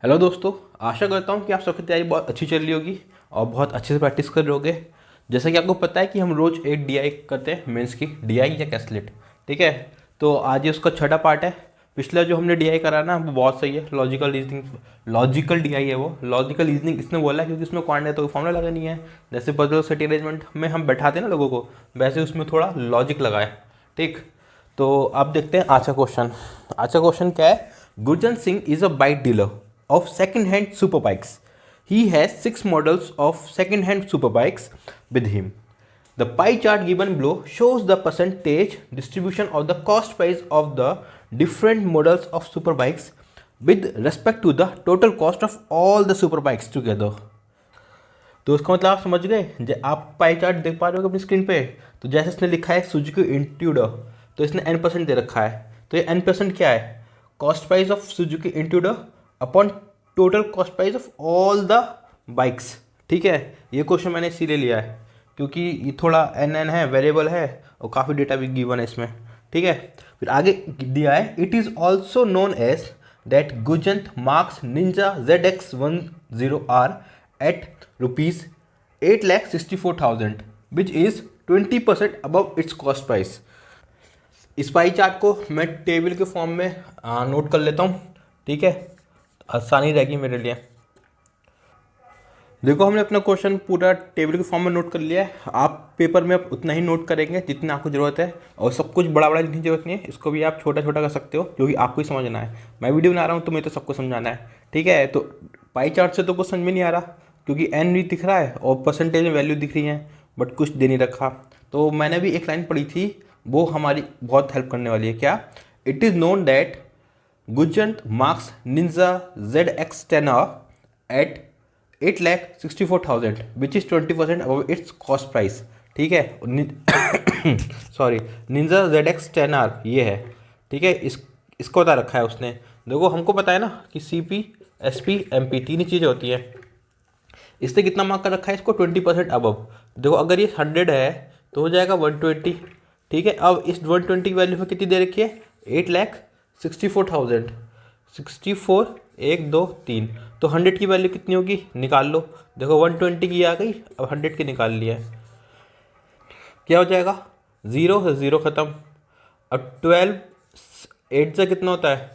Hello दोस्तों। आशा करता हूँ कि आप सबकी तैयारी बहुत अच्छी चल रही होगी और बहुत अच्छे से प्रैक्टिस कर रहे होगे। जैसा कि आपको पता है कि हम रोज़ एक डीआई करते हैं, मेंस की डीआई या कैसलेट। ठीक है, तो आज ये उसका छठा पार्ट है। पिछला जो हमने डीआई करा ना वो बहुत सही है, लॉजिकल रीजनिंग। लॉजिकल डीआई है वो, लॉजिकल रीजनिंग इसने बोला है क्योंकि उसमें क्वांट तो फॉर्मूला लगा नहीं है। जैसे पजल सेट अरेंजमेंट में हम बैठाते हैं ना लोगों को, वैसे उसमें थोड़ा लॉजिक लगा है। ठीक, तो अब देखते हैं आज का क्वेश्चन। आज का क्वेश्चन क्या है? गुरजन Singh is a bike dealer of second-hand superbikes. He has 6 models of second-hand superbikes with him. The pie chart given below shows the percentage distribution of the cost price of the different models of superbikes with respect to the total cost of all the superbikes together. तो उसका मतलब आप समझ गए। आप pie chart देख पा रहे हो अपनी स्क्रीन पे। तो जैसे इसने लिखा है सुजुकी इंट्यूडर, तो इसने n% दे रखा है। तो ये n% क्या है? Cost price of Suzuki Intruder upon total cost price of all the bikes. ठीक है, ये क्वेश्चन मैंने इसीलिए लिया है क्योंकि ये थोड़ा एन है, वेरिएबल है और काफ़ी डेटा भी गिवन है इसमें। ठीक है, फिर आगे दिया है it is also known as that Gujant marks Ninja ZX10R at rupees 8,64,000 which is 20% above its cost price। इस पाई चार्ट को मैं टेबल के फॉर्म में नोट कर लेता हूँ। ठीक है, आसानी रहेगी मेरे लिए। देखो, हमने अपना क्वेश्चन पूरा टेबल के फॉर्म में नोट कर लिया है। आप पेपर में उतना ही नोट करेंगे जितना आपको ज़रूरत है, और सब कुछ बड़ा बड़ा लिखने की जरूरत नहीं है। इसको भी आप छोटा छोटा कर सकते हो क्योंकि आपको ही समझना है। मैं वीडियो बना रहा हूँ तो मुझे तो सबको समझाना है। ठीक है, तो पाई चार्ट से तो कुछ समझ में नहीं आ रहा क्योंकि एन भी दिख रहा है और परसेंटेज में वैल्यू दिख रही है, बट कुछ दे नहीं रखा। तो मैंने भी एक लाइन पढ़ी थी, वो हमारी बहुत हेल्प करने वाली है। क्या? It is known that Gujant marks Ninja ZX10R at 8,64,000 which is 20% above its cost price. ठीक है, सॉरी, निंजा ZX10R ये है। ठीक है, इसको बता रखा है उसने। देखो, हमको पता है ना कि CP SP MP तीन ही चीज़ें होती है। इसने कितना मार्क कर रखा है इसको? 20% अबव। देखो, अगर ये 100 है तो हो जाएगा 120। ठीक है, अब इस 120 की वैल्यू में कितनी दे रखी है? 8,64,000। 64 1 2 3, तो 100 की वैल्यू कितनी होगी? निकाल लो। देखो, 120 की आ गई, अब 100 की निकाल लिया है। क्या हो जाएगा? 0 से 0 ख़त्म। अब 12 8 से कितना होता है?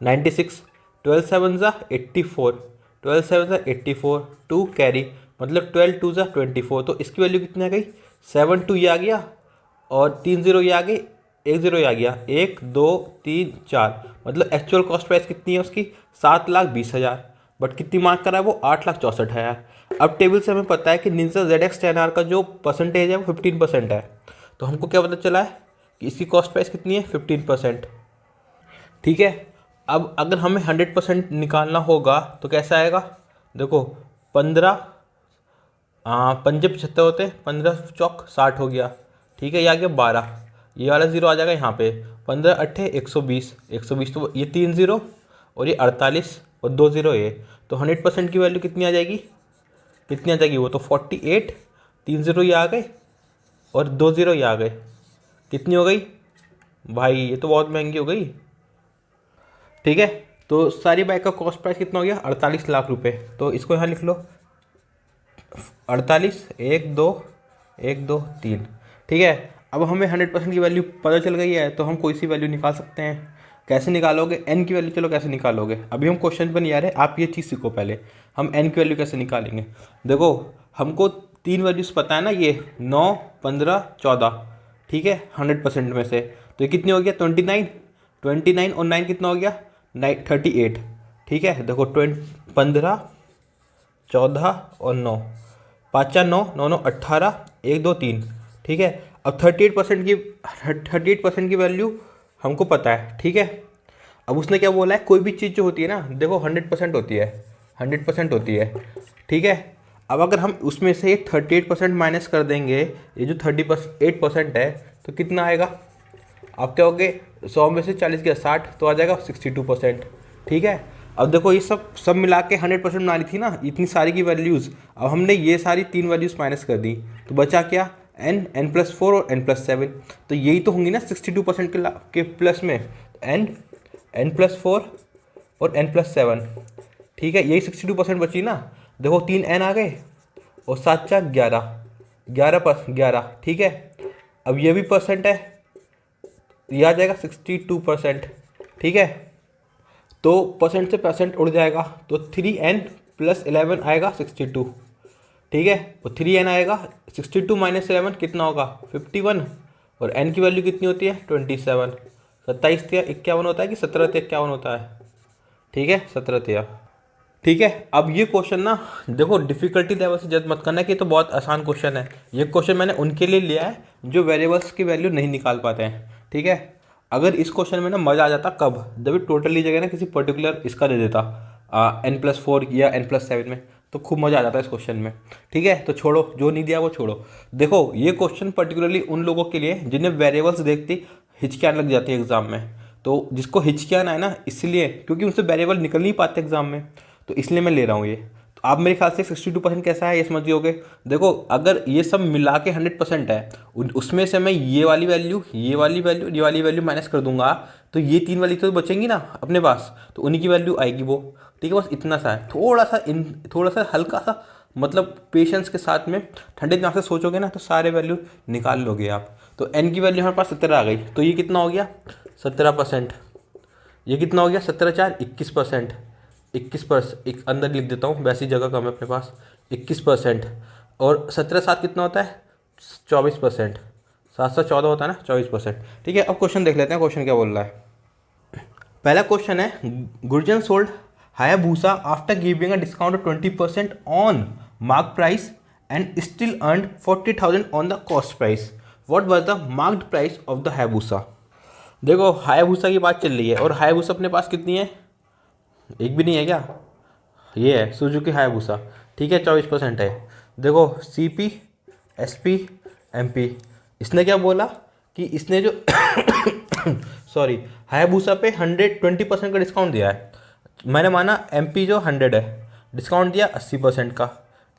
96। 12 7 ज़ा 84। 12 7 ज़ा 84, 2 कैरी, मतलब 12 2 ज़ा 24। तो इसकी वैल्यू कितनी आ गई? 7 2 ये आ गया और 3 0 ये आ गई, 1 0 ये आ गया। 1 2 3 4, मतलब एक्चुअल कॉस्ट प्राइस कितनी है उसकी? 7,20,000। बट कितनी मार्क करा है वो? 8,64,000। अब टेबल से हमें पता है कि निंजा ZX10R का जो परसेंटेज है वो 15% है। तो हमको क्या पता चला है कि इसकी कॉस्ट प्राइस कितनी है? 15%। ठीक है, अब अगर हमें 100% निकालना होगा तो कैसे आएगा? देखो, 15 पंजे 75 होते हैं, 15 चौक 60 हो गया। ठीक है, ये आ गया 12, ये वाला ज़ीरो आ जाएगा यहाँ पे। 15 अट्ठे 120, 120 तो ये 3 ज़ीरो और ये 48 और 2 ज़ीरो ये। तो 100% की वैल्यू कितनी आ जाएगी? कितनी आ जाएगी वो? तो 48, 3 ज़ीरो ये आ गए और 2 ज़ीरो ये आ गए। कितनी हो गई भाई? ये तो बहुत महंगी हो गई। ठीक है, तो सारी बाइक का कॉस्ट प्राइस कितना हो गया? 48 लाख रुपए। तो इसको यहाँ लिख लो, 48 1 2 1 2 3। ठीक है, अब हमें 100% की वैल्यू पता चल गई है तो हम कोई सी वैल्यू निकाल सकते हैं। कैसे निकालोगे? एन की वैल्यू, चलो कैसे निकालोगे, अभी हम क्वेश्चन पर नहीं आ रहे, आप ये चीज़ सीखो पहले। हम एन की वैल्यू कैसे निकालेंगे? देखो, हमको तीन वैल्यूज़ पता है ना, ये 9 15 14। ठीक है, 100% में से तो ये कितनी हो गया? 29। 29 और 9 कितना हो गया? 38। ठीक है, देखो 15 14 और 9, 5 4 9 9 9 18, 1 2 3। ठीक है, अब 38% की वैल्यू हमको पता है। ठीक है, अब उसने क्या बोला है? कोई भी चीज़ जो होती है ना, देखो 100% होती है, 100% होती है। ठीक है, अब अगर हम उसमें से 38% माइनस कर देंगे, ये जो 38% है, तो कितना आएगा? आप क्या होगे? 100 में से 40 गया 60, तो आ जाएगा 62%। ठीक है, अब देखो ये सब मिला के 100% बना रही थी ना इतनी सारी की वैल्यूज़। अब हमने ये सारी तीन वैल्यूज़ माइनस कर दी तो बचा क्या? n+4 और n+7। तो यही तो होंगी ना 62% के प्लस में। n n+4 और n+7। ठीक है, यही 62% बची ना। देखो 3 n आ गए और 7×4 11, 11 ठीक है। अब ये भी परसेंट है, ये आ जाएगा 62%। ठीक है, तो परसेंट से परसेंट उड़ जाएगा, तो 3n+11 आएगा 62। ठीक है, और 3n आएगा, 62 - 11 कितना होगा 51, और n की वैल्यू कितनी होती है 27। 27×51 होता है कि 17×51 होता है। ठीक है, 17×। ठीक है, अब ये क्वेश्चन ना देखो डिफिकल्टी लेवल से जज मत करना कि ये तो बहुत आसान क्वेश्चन है। ये क्वेश्चन मैंने उनके लिए लिया है जो वेरिएबल्स की वैल्यू नहीं निकाल पाते हैं। ठीक है, अगर इस क्वेश्चन में ना मज़ा आ जाता कब, जब ये टोटली जगह ना किसी पर्टिकुलर इसका दे देता n+4 या n+7 में, तो खूब मज़ा आ जाता है इस क्वेश्चन में। ठीक है, तो छोड़ो, जो नहीं दिया वो छोड़ो। देखो ये क्वेश्चन पर्टिकुलरली उन लोगों के लिए जिन्हें वेरिएबल्स देखती हिचकियाँ लग जाती है एग्जाम में। तो जिसको हिचकियाँ ना है ना, इसलिए क्योंकि उनसे वेरिएबल निकल नहीं पाते एग्जाम में, तो इसलिए मैं ले रहा हूँ ये। तो आप मेरे ख्याल से 62% कैसा है ये समझिए। देखो अगर ये सब मिला के 100% है, उसमें से मैं ये वाली वैल्यू, ये वाली वैल्यू, ये वाली वैल्यू माइनस कर दूंगा, तो ये 3 वाली तो बचेंगी ना अपने पास, तो उन्हीं की वैल्यू आएगी वो। ठीक है, बस इतना सा है, थोड़ा सा हल्का सा मतलब पेशेंस के साथ में ठंडे दिमाग से सोचोगे ना, तो सारे वैल्यू निकाल लोगे आप। तो एन की वैल्यू हमारे पास 17 आ गई, तो ये कितना हो गया 17%। ये कितना हो गया 17×4 21%। 21%, एक अंदर लिख देता हूँ, वैसी जगह कम है अपने पास। 21%, और 17×7 कितना होता है 24%। 7×7 14 होता है ना, 24%। ठीक है, अब क्वेश्चन देख लेते हैं, क्वेश्चन क्या बोल रहा है। पहला क्वेश्चन है, Gurjan sold Hayabusa after giving a discount of 20% on mark price and still earned 40,000 on the cost price. What was the marked price of the Hayabusa. देखो हायाबूसा की बात चल रही है, और हायाबूसा अपने पास कितनी है, एक भी नहीं है क्या, ये है सुजुकी हायाबूसा। ठीक है, 24% है। देखो CP SP MP, इसने क्या बोला कि इसने जो सॉरी हायाबूसा पे 120% का डिस्काउंट दिया है। मैंने माना MP जो 100 है, डिस्काउंट दिया 80% का।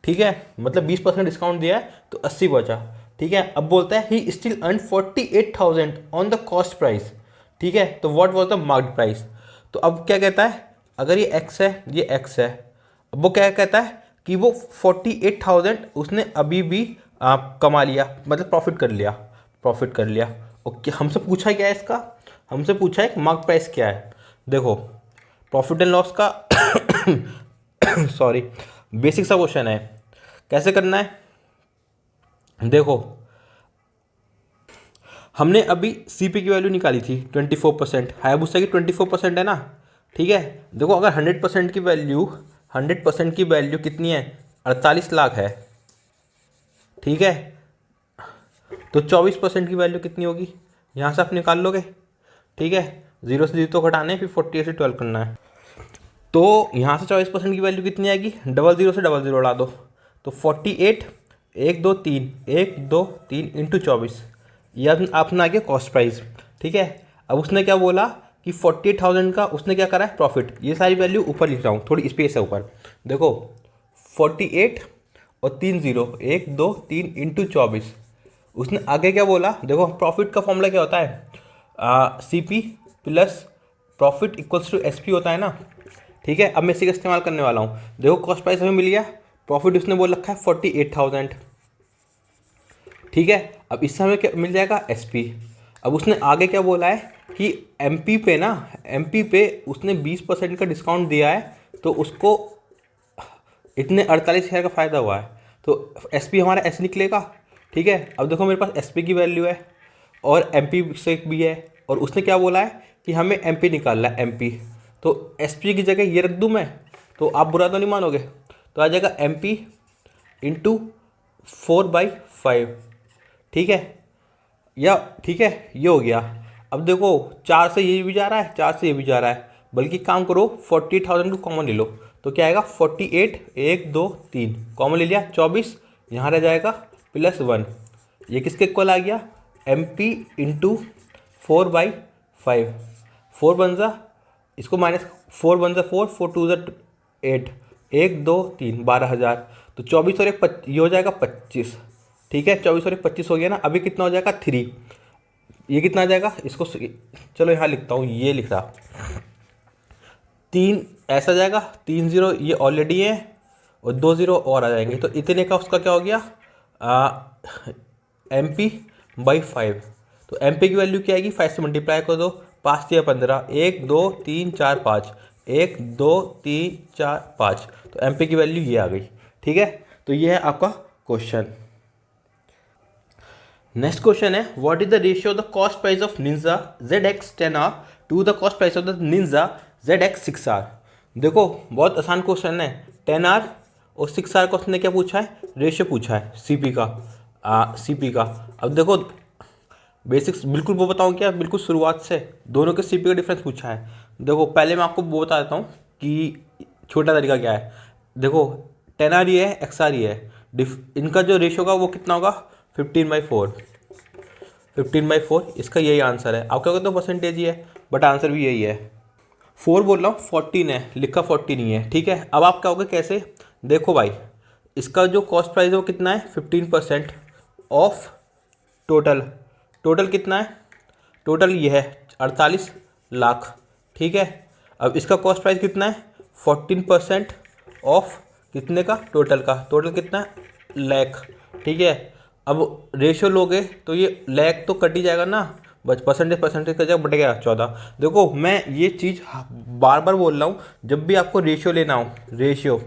ठीक है, मतलब 20% डिस्काउंट दिया है तो 80 बचा। ठीक है, अब बोलता है he still earn 48,000 on the cost price. ठीक है, तो what was the marked price. तो अब क्या कहता है, अगर ये x है, ये x है, अब वो क्या कहता है कि वो 48,000 उसने अभी भी कमा लिया, मतलब प्रॉफिट कर लिया। ओके, हमसे पूछा क्या है इसका, हमसे पूछा है कि मार्क प्राइस क्या है। देखो प्रॉफिट एंड लॉस का सॉरी बेसिक सा क्वेश्चन है, कैसे करना है। देखो हमने अभी CP की वैल्यू निकाली थी 24%, हायाबुसा की 24% है ना। ठीक है, देखो अगर 100% की वैल्यू कितनी है 48 लाख है। ठीक है, तो 24% की वैल्यू कितनी होगी, यहाँ से आप निकाल लोगे। ठीक है, 0 से 0 तो घटाने, फिर 48 से 12 करना है। तो यहाँ से 24% की वैल्यू कितनी आएगी, 00 से 00 उड़ा दो, तो 48 1 2 3 1 2 3 इंटू 24, यह अपना आ गया कॉस्ट प्राइस। ठीक है, अब उसने क्या बोला कि 48,000 का उसने क्या करा है प्रॉफिट। ये सारी वैल्यू ऊपर लिख रहा हूँ, थोड़ी स्पेस है ऊपर। देखो 48 और 3 0 1 2 3 इंटू 24, उसने आगे क्या बोला। देखो प्रॉफिट का फॉर्मूला क्या होता है, CP plus profit equals to SP होता है ना। ठीक है, अब मैं इसी का इस्तेमाल करने वाला हूँ। देखो कॉस्ट प्राइस हमें मिल गया, प्रॉफिट उसने बोल रखा है 48,000। ठीक है, अब इससे हमें क्या मिल जाएगा SP। अब उसने आगे क्या बोला है कि MP पे ना, MP पे उसने 20% का डिस्काउंट दिया है, तो उसको इतने 48,000 का फ़ायदा हुआ है, तो SP हमारा ऐसे निकलेगा। ठीक है, अब देखो मेरे पास SP की वैल्यू है और MP से भी है, और उसने क्या बोला है कि हमें MP निकालना है MP, तो SP की जगह ये रख दूँ मैं, तो आप बुरा तो नहीं मानोगे, तो आ जाएगा MP इंटू 4/5। ठीक है, या ठीक है ये हो गया। अब देखो 4 से ये भी जा रहा है, 4 से ये भी जा रहा है, बल्कि काम करो 48,000 को कॉमन ले लो, तो क्या आएगा 48 1 2 3 कॉमन ले लिया, 24 यहाँ रह जाएगा +1। ये किसके इक्वल आ गया, MP इंटू 4/5। 4 बन जा, इसको माइनस 4 बन जा 4 4 2 8 1 2 3 12,000, तो 24 और 1 ये हो जाएगा 25। ठीक है, 24 और 1 25 हो गया ना। अभी कितना हो जाएगा 3, ये कितना आ जाएगा, इसको चलो यहाँ लिखता हूँ, ये लिख रहा 3 ऐसा जाएगा, 3 0 ये ऑलरेडी है और 2 0 और आ जाएंगे, तो इतने का उसका क्या हो गया MP/5। तो MP की वैल्यू क्या आएगी, 5 से मल्टीप्लाई कर दो, 5 या 15, 1 2 3 4 5, 1 2 3 4 5, तो MP की वैल्यू ये आ गई। ठीक है, तो ये है आपका क्वेश्चन। नेक्स्ट क्वेश्चन है, what is the ratio of the cost price of Ninja ZX10R to the cost price of the Ninja ZX6R। देखो बहुत आसान क्वेश्चन है, 10R और 6R को उसने क्या पूछा है, रेशियो पूछा है CP का। अब देखो बेसिक्स बिल्कुल वो बताऊँ क्या, बिल्कुल शुरुआत से दोनों के CP का डिफरेंस पूछा है। देखो पहले मैं आपको वो बता देता हूँ कि छोटा तरीका क्या है। देखो 10R ये है, XR ये है, इनका जो रेशियो का वो कितना होगा, 15/4। 15/4 इसका यही आंसर है। आप क्या कहते हो परसेंटेज ही है, बट आंसर भी यही है। 4 बोल रहा हूँ, 14 है, लिखा 40 नहीं है। ठीक है, अब आप क्या होगा कैसे, देखो भाई इसका जो कॉस्ट प्राइस है वो कितना है, 15% ऑफ टोटल। टोटल कितना है, टोटल ये है 48 लाख। ठीक है, अब इसका कॉस्ट प्राइस कितना है, 14% ऑफ कितने का, टोटल का। टोटल कितना है, लाख। ठीक है, अब रेशियो लोगे तो ये लाख तो कट ही जाएगा ना, बस परसेंटेज का जाएगा, बटेगा 14। देखो मैं ये चीज़ बार बार बोल रहा हूँ, जब भी आपको रेशियो लेना हो, रेशियो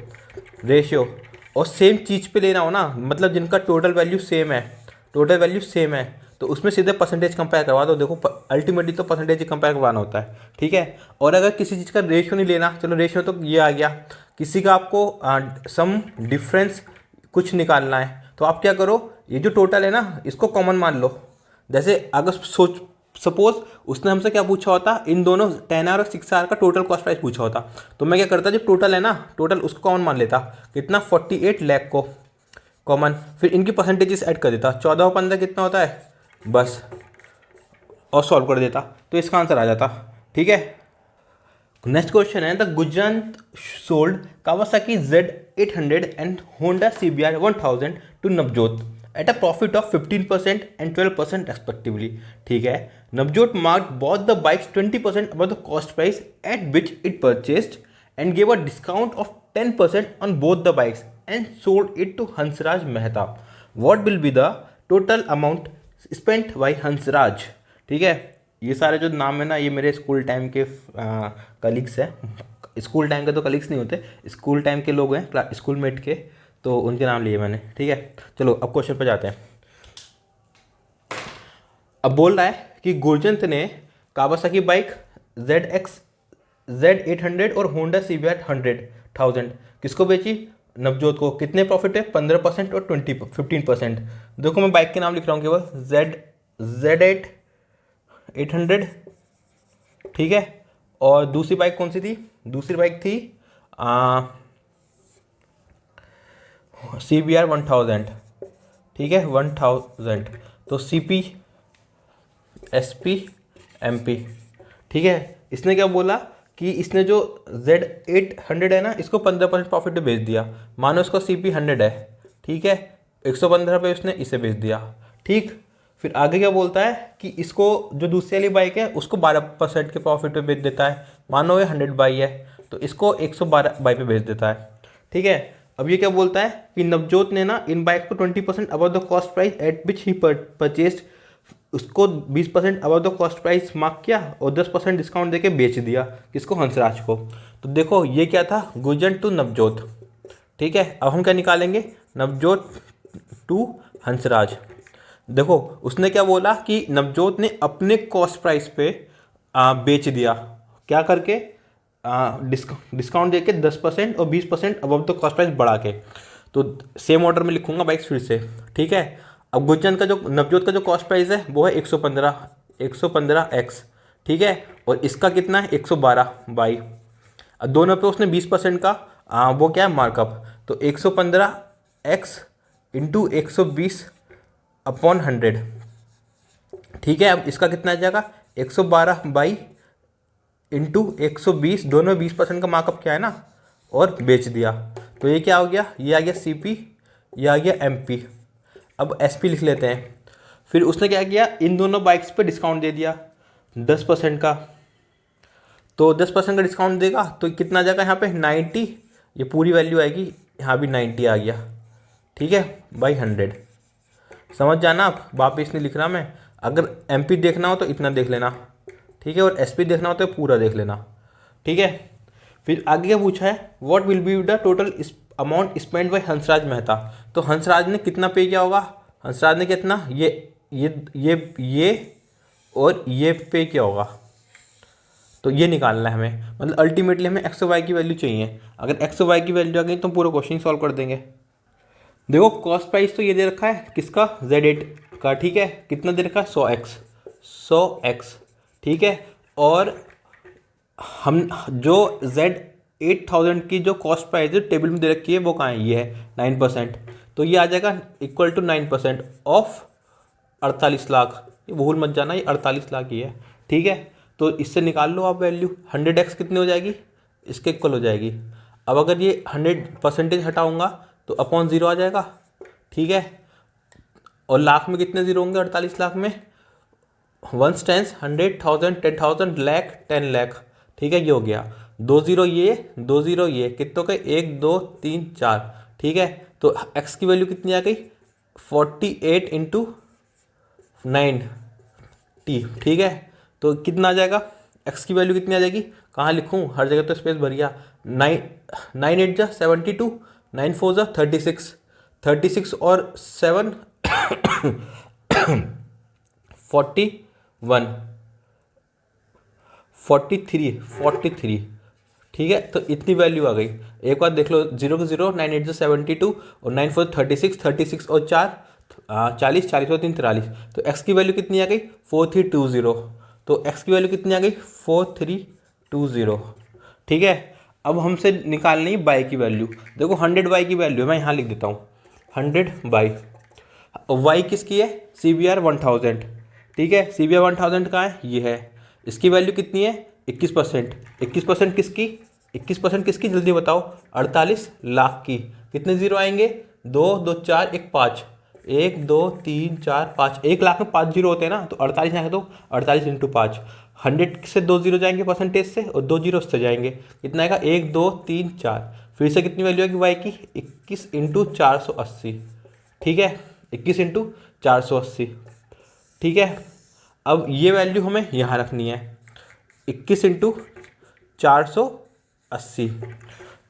और सेम चीज़ पे लेना हो ना, मतलब जिनका टोटल वैल्यू सेम है, तो उसमें सीधे परसेंटेज कंपेयर करवा दो। देखो अल्टीमेटली तो परसेंटेज ही कंपेयर करवाना होता है। ठीक है, और अगर किसी चीज़ का रेशियो नहीं लेना, चलो रेशियो तो ये आ गया, किसी का आपको सम डिफरेंस कुछ निकालना है, तो आप क्या करो, ये जो टोटल है ना इसको कॉमन मान लो। जैसे अगर सपोज उसने हमसे क्या पूछा होता, इन दोनों 10R और 6R का टोटल कॉस्ट प्राइस पूछा होता, तो मैं क्या करता, जो टोटल है ना, टोटल उसको कॉमन मान लेता, कितना 48 लाख को कॉमन, फिर इनकी परसेंटेजेस ऐड कर देता, 14 और 15 कितना होता है, बस, और सॉल्व कर देता, तो इसका आंसर आ जाता। ठीक है, नेक्स्ट क्वेश्चन है, the Gujarat sold Kawasaki Z800 and Honda CBR 1000 to Navjot at a profit of 15% and 12% respectively. ठीक है, Navjot marked both the bikes 20% above the cost price at which it purchased and gave a discount of 10% on both the bikes and sold it to Hansraj Mehta. What will be the total amount spent by Hansraj. ठीक है, ये सारे जो नाम है ना, ये मेरे स्कूल टाइम के कलीग्स हैं। स्कूल टाइम के तो कलीग्स नहीं होते, स्कूल टाइम के लोग हैं, स्कूल मेट के, तो उनके नाम लिए मैंने। ठीक है, चलो अब क्वेश्चन पर जाते हैं। अब बोल रहा है कि गुरजंत ने कावासाकी बाइक Z800 और होंडा CBR 1000 किसको बेची, नवजोत को। कितने प्रॉफिट है, 15% और 15%। देखो मैं बाइक के नाम लिख रहा हूँ केवल, Z800। ठीक है, और दूसरी बाइक कौन सी थी, दूसरी बाइक थी CBR 1000। ठीक है, 1000, तो CP SP MP। ठीक है, इसने क्या बोला कि इसने जो Z800 है ना, इसको 15% प्रॉफिट पे बेच दिया। मानो इसको CP 100 है, ठीक है, 115 पे उसने इसे बेच दिया। ठीक, फिर आगे क्या बोलता है कि इसको जो दूसरी वाली बाइक है उसको 12% के प्रॉफिट पे बेच देता है। मानो ये 100 बाई है, तो इसको 112 बाई पे बेच देता है। ठीक है, अब ये क्या बोलता है कि नवजोत ने ना इन बाइक को 20% above the cost price at which he purchased, उसको 20% above the cost price mark किया और 10% डिस्काउंट देके बेच दिया, किसको, हंसराज को। तो देखो ये क्या था, गुजन टू नवजोत। ठीक है, अब हम क्या निकालेंगे, नवजोत टू हंसराज। देखो उसने क्या बोला कि नवजोत ने अपने कॉस्ट प्राइस पे बेच दिया, क्या करके, डिस्काउंट देके 10% और 20% अबव द कॉस्ट प्राइस बढ़ा के। तो सेम ऑर्डर में लिखूंगा बाइक्स फिर से। ठीक है, अब गुजन का जो, नवजोत का जो कॉस्ट प्राइस है वो है 115x। ठीक है, और इसका कितना है 112 बाई, अब दोनों पे उसने 20% का वो क्या है मार्कअप, तो 115x इंटू 120 अपॉन 100। ठीक है, अब इसका कितना आ जाएगा 112 बाई इंटू 120, दोनों 20% का मार्कअप क्या है ना, और बेच दिया। तो ये क्या हो गया, ये आ गया CP, ये आ गया MP। अब SP लिख लेते हैं। फिर उसने क्या किया, इन दोनों बाइक्स पे डिस्काउंट दे दिया 10% का, तो 10% का डिस्काउंट देगा तो कितना आ जाएगा यहाँ पे 90, ये पूरी वैल्यू आएगी, यहाँ भी 90 आ गया, ठीक है, बाई 100। समझ जाना आप, वापिस नहीं लिख रहा मैं। अगर MP देखना हो तो इतना देख लेना, ठीक है, और SP देखना हो तो पूरा देख लेना, ठीक है। फिर आगे क्या पूछा है, what will be the total amount spend by Hansraj Mehta. तो हंसराज ने कितना पे किया होगा, हंसराज ने कितना, ये और ये पे किया होगा, तो ये निकालना है हमें। मतलब अल्टीमेटली हमें एक्स और वाई की वैल्यू चाहिए। अगर एक्स और वाई की वैल्यू आ गई तो पूरा क्वेश्चन सॉल्व कर देंगे। देखो कॉस्ट प्राइस तो ये दे रखा है किसका, Z8 का, ठीक है, कितना दे रखा है 100x, ठीक है। और हम जो Z8000 की जो कॉस्ट प्राइस है टेबल में दे रखी है वो कहाँ है, ये है 9%, तो ये आ जाएगा इक्वल टू 9% ऑफ 48 लाख। ये भूल मत जाना, ये 48 लाख ही है, ठीक है। तो इससे निकाल लो आप वैल्यू, 100x कितनी हो जाएगी, इसके इक्वल हो जाएगी। अब अगर ये 100% हटाऊंगा तो अपॉन 0 आ जाएगा, ठीक है। और लाख में कितने जीरो होंगे 48 लाख में, 1 टेंस 100,000 10,000 लाख 10 लाख, ठीक है, ये हो गया। 2 0 ये 2 0 ये कितनों के 1 2 3 4, ठीक है। तो x की वैल्यू कितनी आ गई 48 इंटू 90, ठीक है। तो कितना आ जाएगा, x की वैल्यू कितनी आ जाएगी, कहाँ लिखूँ, हर जगह तो स्पेस भरिया। 9 8 जा 72, 9 4 जा 36 और 7 41 43, ठीक है। तो इतनी वैल्यू आ गई। एक बार देख लो, 0 के 0, 9 8 72 और 9 4 36 और 4 40 और 3 43। तो x की वैल्यू कितनी आ गई 4320। तो x की वैल्यू कितनी आ गई 4320, ठीक है। अब हमसे निकालनी है y की वैल्यू। देखो 100y की वैल्यू मैं यहाँ लिख देता हूँ, 100y। y किसकी है, CBR 1000, ठीक है। CBR 1000 कहाँ है, ये है। इसकी वैल्यू कितनी है 21%। 21% किसकी, 21% किसकी, जल्दी बताओ, 48 लाख की। कितने जीरो आएंगे, 2 2 4 1 5, 1 2 3 4 5, 1 लाख में 5 जीरो होते हैं ना, तो 48 आएंगे, तो 48 इंटू 5, 100 से 2 जीरो जाएंगे परसेंटेज से, और 2 जीरो उससे जाएंगे, कितना आएगा 1 2 3 4। फिर से कितनी वैल्यू आएगी वाई की, 21 इंटू 480, ठीक है, 21 इंटू 480, ठीक है। अब ये वैल्यू हमें यहाँ रखनी है, 21 इंटू 480,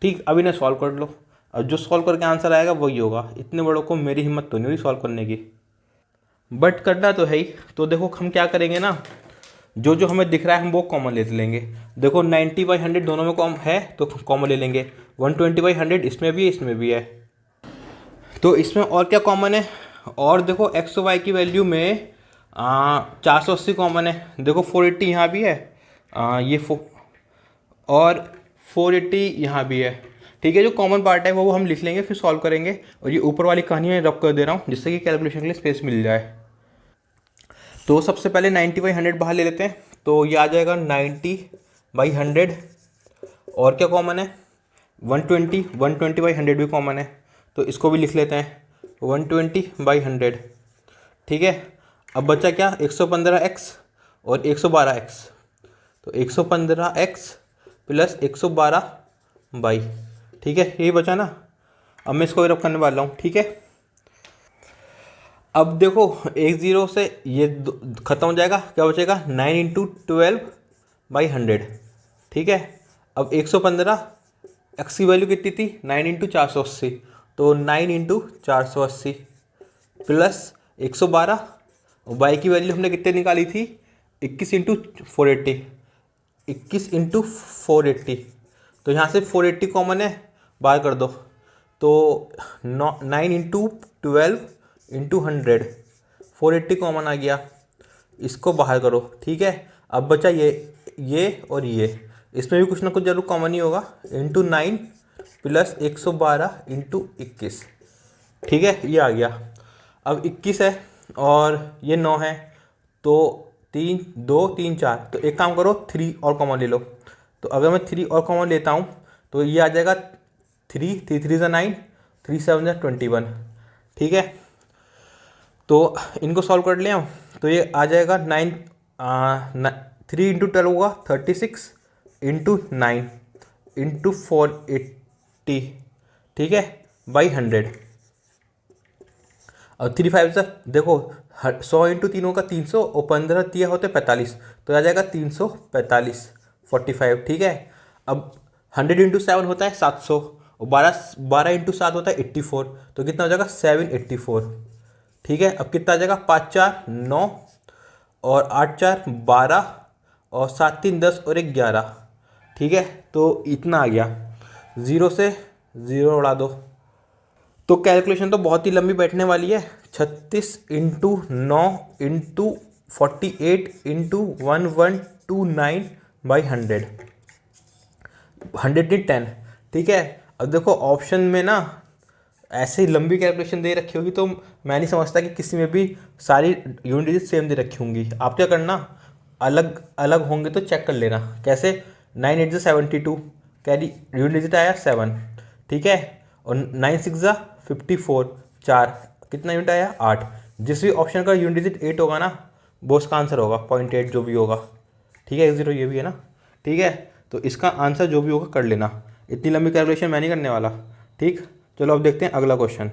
ठीक। अब इन्हें सॉल्व कर लो, और जो सॉल्व करके आंसर आएगा वही होगा। इतने बड़ों को मेरी हिम्मत तो नहीं हुई सॉल्व करने की, बट करना तो है ही। तो देखो हम क्या करेंगे ना, जो जो हमें दिख रहा है हम वो कॉमन ले लेंगे। देखो 90/100 दोनों में कॉमन है तो कॉमन ले लेंगे। 120/100 इसमें भी है, इसमें भी है, तो इसमें और क्या कॉमन है। और देखो एक्स और वाई की वैल्यू में 480 कॉमन है। देखो 480 यहाँ भी है, और 480 यहाँ भी है, ठीक है। जो कॉमन पार्ट है वो हम लिख लेंगे, फिर सॉल्व करेंगे। और ये ऊपर वाली कहानी मैं रब कर दे रहा हूँ जिससे कि कैलकुलेशन के लिए स्पेस मिल जाए। तो सबसे पहले 90/100 बाहर ले लेते हैं, तो ये आ जाएगा 90/100। और क्या कॉमन है 120/100 भी कॉमन है, तो इसको भी लिख लेते हैं 120/100, ठीक है। अब बचा क्या 115x और 112x, तो 115x प्लस 112y, ठीक है, यही बचा ना। अब मैं इसको रब करने वाला हूँ, ठीक है। अब देखो 1 0 से ये ख़त्म हो जाएगा, क्या बचेगा 9 इंटू 12/100, ठीक है। अब 115 x की वैल्यू कितनी थी 9 इंटू 480, तो 9 इंटू 480 प्लस 112, y की वैल्यू हमने कितने निकाली थी 21 इंटू 480, 21 इंटू 480। तो यहाँ से 480 कॉमन है, बाहर कर दो, तो 9 इंटू 12 इंटू 100, 480 कॉमन आ गया, इसको बाहर करो, ठीक है। अब बचा ये और ये, इसमें भी कुछ ना कुछ जरूर कॉमन ही होगा, इंटू 9 प्लस 112 इंटू 21, ठीक है, ये आ गया। अब 21 है और ये 9 है, तो 3 2 3 4, तो एक काम करो 3 और कॉमन ले लो। तो अगर मैं 3 और कॉमन लेता हूँ तो ये आ जाएगा 3 3 3 9, 3 7 21, ठीक है। तो इनको सॉल्व कर लिया, तो ये आ जाएगा 3 इंटू 12 होगा 36, इंटू 9 इंटू 480, ठीक है, बाई 100। और 3 5 से देखो 100 इंटू तीनों का 300 और 15 दिया होते 45, तो आ जाएगा 345 45, ठीक है। अब 100 इंटू 7 होता है 700 और 12 इंटू 7 होता है 84, तो कितना हो जाएगा 784, ठीक है। अब कितना आ जाएगा 5 4 9 और 8 4 12 और 7 3 10 और 1 11, ठीक है। तो इतना आ गया, ज़ीरो से ज़ीरो उड़ा दो। तो कैलकुलेशन तो बहुत ही लंबी बैठने वाली है। 36 इंटू 9 इंटू 48 इंटू 1129 बाई 100, 110, ठीक है। अब देखो ऑप्शन में ना ऐसे ही लंबी कैलकुलेशन दे रखी होगी, तो मैं नहीं समझता कि किसी में भी सारी यूनिट डिजिट सेम दे रखी होंगी। आप क्या करना, अलग अलग होंगे तो चेक कर लेना। कैसे, 9 8 72, कैरी यूनिट डिजिट आया 7, ठीक है। और 9 6 54, 4, कितना यूनिट आया 8। जिस भी ऑप्शन का यूनिट डिजिट 8 होगा ना, वो उसका आंसर होगा 0.8 जो भी होगा, ठीक है। 0 ये भी है ना, ठीक है। तो इसका आंसर जो भी होगा कर लेना, इतनी लंबी कैलकुलेशन मैं नहीं करने वाला, ठीक। चलो अब देखते हैं अगला क्वेश्चन।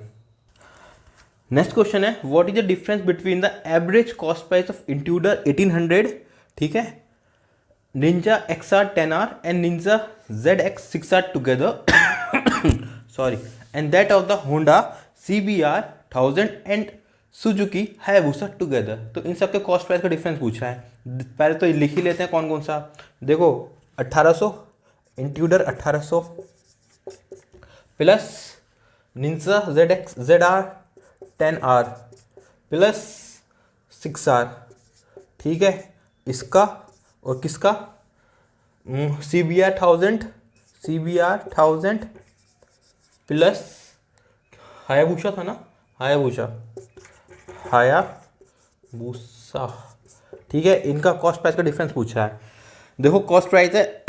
नेक्स्ट क्वेश्चन है, what is the difference between the average cost price of intruder 1800, ठीक है, Ninja XR 10R and Ninja ZX 6R together sorry and that of the Honda CBR 1000 and Suzuki Hayabusa together. तो इन सब के cost price का difference पूछ रहा है। पहले तो लिख ही लेते हैं कौन कौन सा। देखो 1800 intruder 1800 plus Ninja ZR 10R plus 6R, ठीक है। इसका और किसका, CBR 1000 प्लस हायाबुसा था ना, हायाबुसा, ठीक है। इनका कॉस्ट प्राइस का डिफरेंस पूछा है। देखो कॉस्ट प्राइस है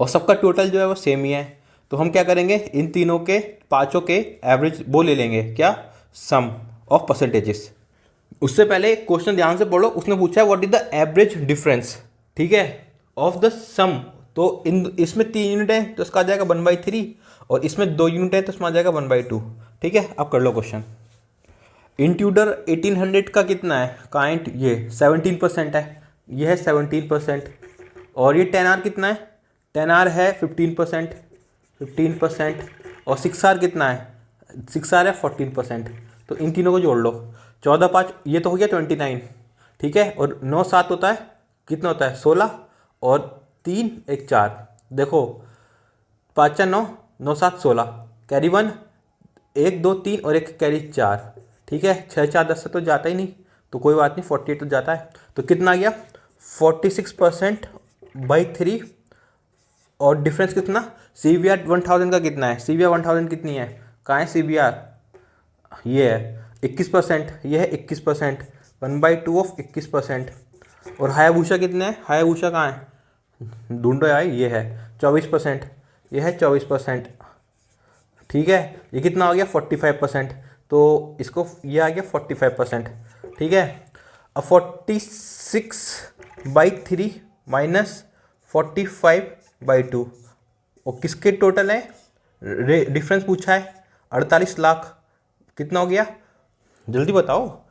और सबका टोटल जो है वो सेम ही है, तो हम क्या करेंगे, इन तीनों के पांचों के एवरेज वो ले लेंगे, क्या, सम ऑफ परसेंटेजेस। उससे पहले क्वेश्चन ध्यान से पढ़ो, उसने पूछा है what is the average difference, ठीक है, ऑफ द सम। तो इसमें 3 यूनिट है तो इसका आ जाएगा 1/3, और इसमें 2 यूनिट है तो इसमें आ जाएगा 1/2, ठीक है। अब कर लो क्वेश्चन। इंट्रूडर 1800 का कितना है, काइंट ये 17% है, ये है 17%। और ये 10R कितना है, 10R है 15%, 15%। और 6R कितना है, 6R है 14%। तो इन तीनों को जोड़ लो, 14 5 ये तो हो गया 29, ठीक है। और 9 7 होता है, कितना होता है 16, और 3 1 4। देखो 5 4 9, 9 7 16, कैरी 1 1 2 3 और 1 कैरी 4, ठीक है। 6 4 10 से तो जाता ही नहीं, तो कोई बात नहीं, 48 तो जाता है। तो कितना आ गया 46% बाई 3। और डिफरेंस कितना, CBR 1000 का कितना है, CBR 1000 कितनी है, कहाँ है CBR, ये है 21%, ये है 21%, 1/2 ऑफ 21%। और हायाबुसा कितने हैं, हायाबुसा कहाँ है, ढूंढो यार, ये है 24%, ये है 24%, ठीक है। ये कितना हो गया 45%, तो इसको ये आ गया 45%, ठीक है। अब 46/3 माइनस 45/2, और किसके टोटल है, डिफरेंस पूछा है 48 लाख, कितना हो गया जल्दी बताओ,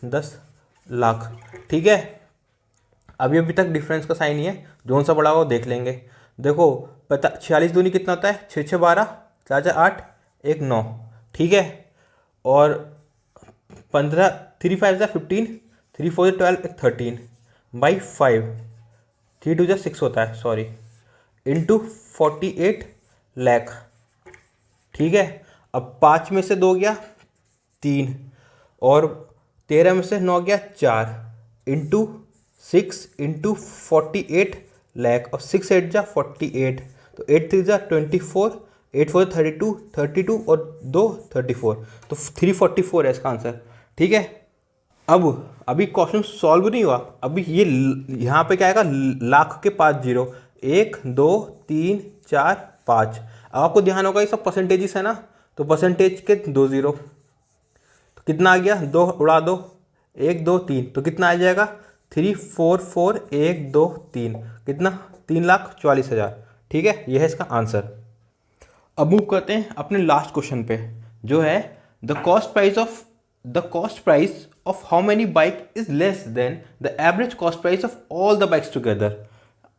10 लाख, ठीक है। अभी तक डिफरेंस का साइन ही है, जोन सा बड़ा हो देख लेंगे। देखो पता 46 दूनी कितना होता है, 6 6 12, 4 4 8, 1 9, ठीक है। और 15 3 5 15, 3 4 12, 13 बाई 5, 3 2 6 होता है, सॉरी, इंटू 48 लाख, ठीक है। अब 5 में से 2 गया 3, और 13 में से 9 गया 4, इंटू 6 इंटू 48 लाख, और 6 8 जा 48, तो 8 3 जा 24, 8 4 32, 32 और 2 34, तो 344 है इसका आंसर, ठीक है। अब अभी क्वेश्चन सॉल्व नहीं हुआ, अभी ये यहाँ पे क्या आएगा, लाख के 5 जीरो, 1 2 3 4 5। अब आपको ध्यान होगा ये सब परसेंटेजेस है ना, तो परसेंटेज के 2 जीरो, तो कितना आ गया, 2 उड़ा दो, 1 2 3, तो कितना आ जाएगा 3 4 4 1 2 3, कितना 3,44,000। ठीक है, यह है इसका आंसर। अब मूव करते हैं अपने लास्ट क्वेश्चन पे, जो है the cost price of how many bike is less than the average cost price of all the bikes together.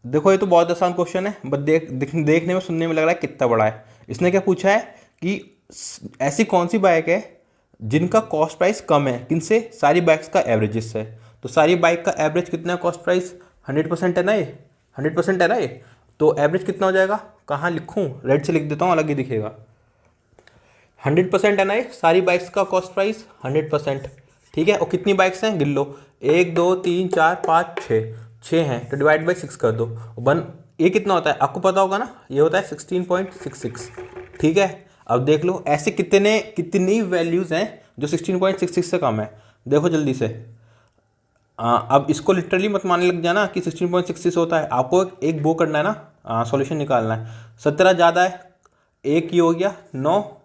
देखो ये तो बहुत आसान क्वेश्चन है, बट देखने में सुनने में लग रहा है कितना बड़ा है। इसने क्या पूछा है कि ऐसी कौन सी बाइक है जिनका कॉस्ट प्राइस कम है, किनसे, सारी बाइक्स का एवरेजेस है। तो सारी बाइक का एवरेज कितना है कॉस्ट प्राइस, 100% है ना, ये 100% है ना ये, तो एवरेज कितना हो जाएगा, कहाँ लिखूँ, रेड से लिख देता हूँ, अलग ही दिखेगा। 100% है ना ये, सारी बाइक्स का कॉस्ट प्राइस 100%। ठीक है, और कितनी बाइक्स हैं गिन लो, 1 2 3 4 5 6 हैं, तो डिवाइड बाई 6 कर दो। वन ये कितना होता है आपको पता होगा ना, ये होता है 16.66। ठीक है, अब देख लो ऐसे कितनी वैल्यूज़ हैं जो 16.66 से कम है। देखो जल्दी से, अब इसको लिटरली मत मानने लग जाना कि 16.66 होता है, आपको एक वो करना है ना, सॉल्यूशन निकालना है। 17 ज़्यादा है, एक ही हो गया, 9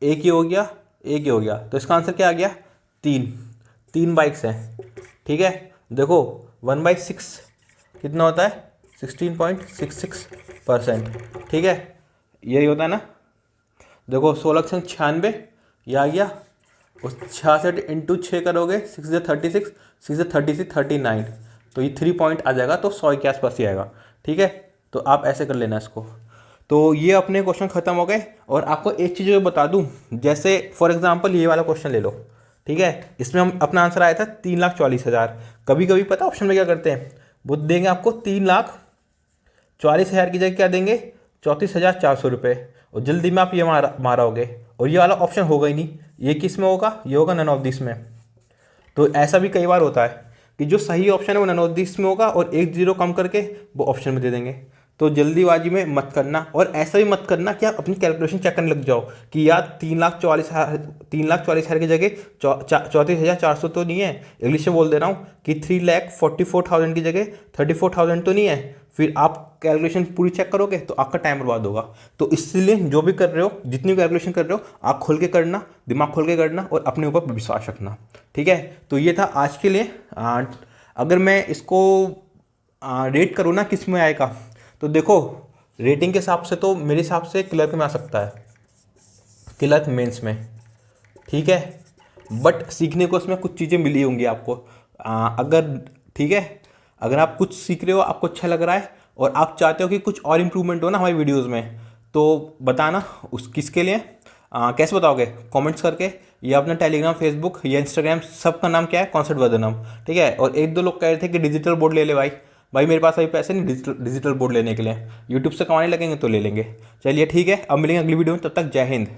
एक ही हो गया, एक ही हो गया, तो इसका आंसर क्या आ गया, 3 बाइक्स हैं। ठीक है, देखो 1/6 कितना होता है, 16.66%। ठीक है, यही होता है ना। देखो 1696 ये आ गया, उस 66 इंटू 6 करोगे, 6 से 36, 6 से 36 39, तो ये 3 पॉइंट आ जाएगा, तो 100 के आसपास ही आएगा। ठीक है, तो आप ऐसे कर लेना इसको। तो ये अपने क्वेश्चन ख़त्म हो गए। और आपको एक चीज़ जो बता दूं, जैसे फॉर एग्जांपल ये वाला क्वेश्चन ले लो। ठीक है, इसमें हम अपना आंसर आया था 3,40,000। कभी कभी पता ऑप्शन में क्या करते हैं, वो देंगे आपको 3,40,000 की जगह क्या देंगे, 34,400 रुपये, और जल्दी में आप ये मारोगे, और ये वाला ऑप्शन होगा ही नहीं। ये किस में होगा, ये होगा नन ऑफ दिस में। तो ऐसा भी कई बार होता है कि जो सही ऑप्शन है वो नन ऑफ दिस में होगा, और एक जीरो कम करके वो ऑप्शन में दे देंगे। तो जल्दीबाजी में मत करना, और ऐसा भी मत करना कि आप अपनी कैलकुलेशन चेक करने लग जाओ कि यार 3,40,000 की जगह 34,400 तो नहीं है। इंग्लिश में बोल दे रहा हूँ कि 3,44,000 की जगह 34,000 तो नहीं है। फिर आप कैलकुलेशन पूरी चेक करोगे तो आपका टाइम बर्बाद होगा। तो इसलिए जो भी कर रहे हो, जितनी कैलकुलेशन कर रहे हो, आप खोल के करना, दिमाग खोल के करना, और अपने ऊपर विश्वास रखना। ठीक है, तो ये था आज के लिए। अगर मैं इसको रेट करूँ ना किस में आएगा, तो देखो रेटिंग के हिसाब से तो मेरे हिसाब से क्लर्क में आ सकता है, क्लर्क मेंस में। ठीक है, बट सीखने को उसमें कुछ चीज़ें मिली होंगी आपको। अगर ठीक है, अगर आप कुछ सीख रहे हो, आपको अच्छा लग रहा है, और आप चाहते हो कि कुछ और इम्प्रूवमेंट हो ना हमारी वीडियोज़ में, तो बताना उस किसके लिए, कैसे बताओगे, कमेंट्स करके, या अपना टेलीग्राम, फेसबुक या इंस्टाग्राम, सबका नाम क्या है, कॉन्सेप्ट वर्धनम। ठीक है, और एक दो लोग कह रहे थे कि डिजिटल बोर्ड ले ले भाई मेरे पास अभी पैसे नहीं डिजिटल बोर्ड लेने के लिए, यूट्यूब से कमाने लगेंगे तो ले लेंगे। चलिए ठीक है, अब मिलेंगे अगली वीडियो में, तब तक जय हिंद।